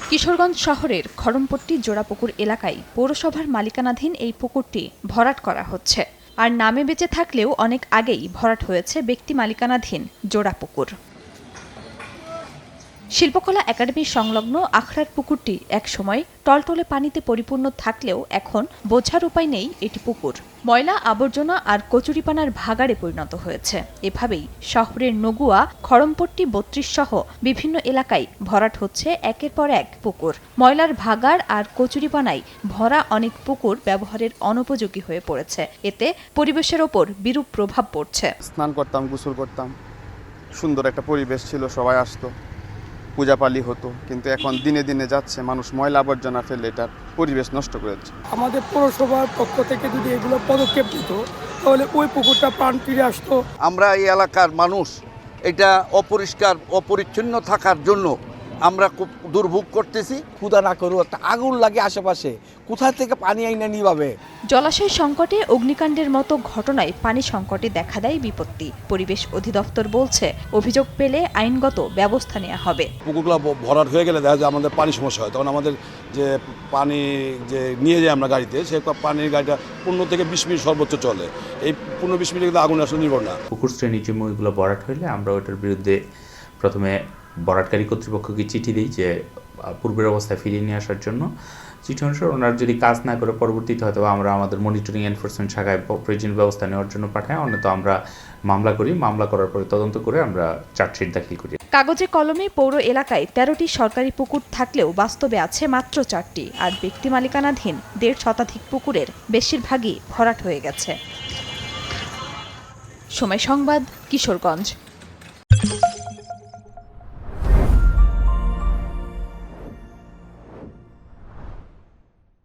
কিশোরগঞ্জ শহরের খড়মপট্টি জোড়াপুকুর এলাকায় পৌরসভার মালিকানাধীন এই পুকুরটি ভরাট করা হচ্ছে। আর নামে বেঁচে থাকলেও অনেক আগেই ভরাট হয়েছে ব্যক্তি মালিকানাধীন জোড়াপুকুর। শিল্পকলা একাডেমির সংলগ্ন আখড়ার পুকুরটি একসময় টলটলে পানিতে পরিপূর্ণ থাকলেও এখন বোঝার উপায় নেই এটি পুকুর। ময়লা আবর্জনা আর কচুরিপানার ভাগাড়ে পরিণত হয়েছে। এভাবেই শহরের নগুয়া, খড়মপট্টি ৩২ সহ বিভিন্ন এলাকায় ভরাট হচ্ছে একের পর এক পুকুর। ময়লার ভাগাড় আর কচুরিপানায় ভরা অনেক পুকুর ব্যবহারের অনুপযোগী হয়ে পড়েছে। এতে পরিবেশের ওপর বিরূপ প্রভাব পড়ছে। স্নান করতাম, গোসল করতাম, সুন্দর একটা পরিবেশ ছিল, সবাই আসতো, পূজাপালি হতো। কিন্তু এখন দিনে দিনে যাচ্ছে, মানুষ ময়লা আবর্জনা ফেলে এটার পরিবেশ নষ্ট করেছে। আমাদের পৌরসভার পক্ষ থেকে যদি এগুলো পদক্ষেপ নিত তাহলে ওই পুকুরটা প্রাণ ফিরে আসতো। আমরা এই এলাকার মানুষ এটা অপরিষ্কার অপরিচ্ছন্ন থাকার জন্য আমরা খুব দুর্ভোগ করতেছি। ক্ষুধা না করু একটা আগুন লাগে আশেপাশে, কোথা থেকে পানি আইনা নিভাবে। জলাশয় সংকটে অগ্নিকাণ্ডের মতো ঘটনায় পানি সংকটে দেখা দেয় বিপত্তি। পরিবেশ অধিদপ্তর বলছে, অভিযোগ পেলে আইনগত ব্যবস্থা নেওয়া হবে। পুকুরগুলো ভরাট হয়ে গেলে দেখা যায় আমাদের পানি সমস্যা হয়, তখন আমাদের যে পানি যে নিয়ে যাই আমরা গাড়িতে, সে পানির গাড়িটা 15 থেকে 20 মিনিট সর্বোচ্চ চলে। এই 15-20 মিনিট কিন্তু আগুন আসলে নির্ভর না। পুকুর শ্রেণীর জমিগুলো ভরাট হলে আমরা ওটার বিরুদ্ধে প্রথমে ভরাটকারী কর্তৃপক্ষকে চিঠি দিই যে পূর্বের অবস্থায় ফিরিয়ে নিয়ে আসার জন্য। চিঠি অনুসারে ওনারা যদি কাজ না করে পরবর্তীতে হয়তো আমরা আমাদের মনিটরিং এনফোর্সমেন্ট শাখায় প্রয়োজনীয় ব্যবস্থা নেওয়ার জন্য পাঠাই। অন্যত আমরা মামলা করি, মামলা করার পরে তদন্ত করে আমরা চার্জশিট দাখিল করি। কাগজে কলমে পৌর এলাকায় 13টি সরকারি পুকুর থাকলেও বাস্তবে আছে মাত্র 4টি। আর ব্যক্তি মালিকানাধীন 1.5 শতাধিক পুকুরের বেশিরভাগই ভরাট হয়ে গেছে। সময় সংবাদ, কিশোরগঞ্জ।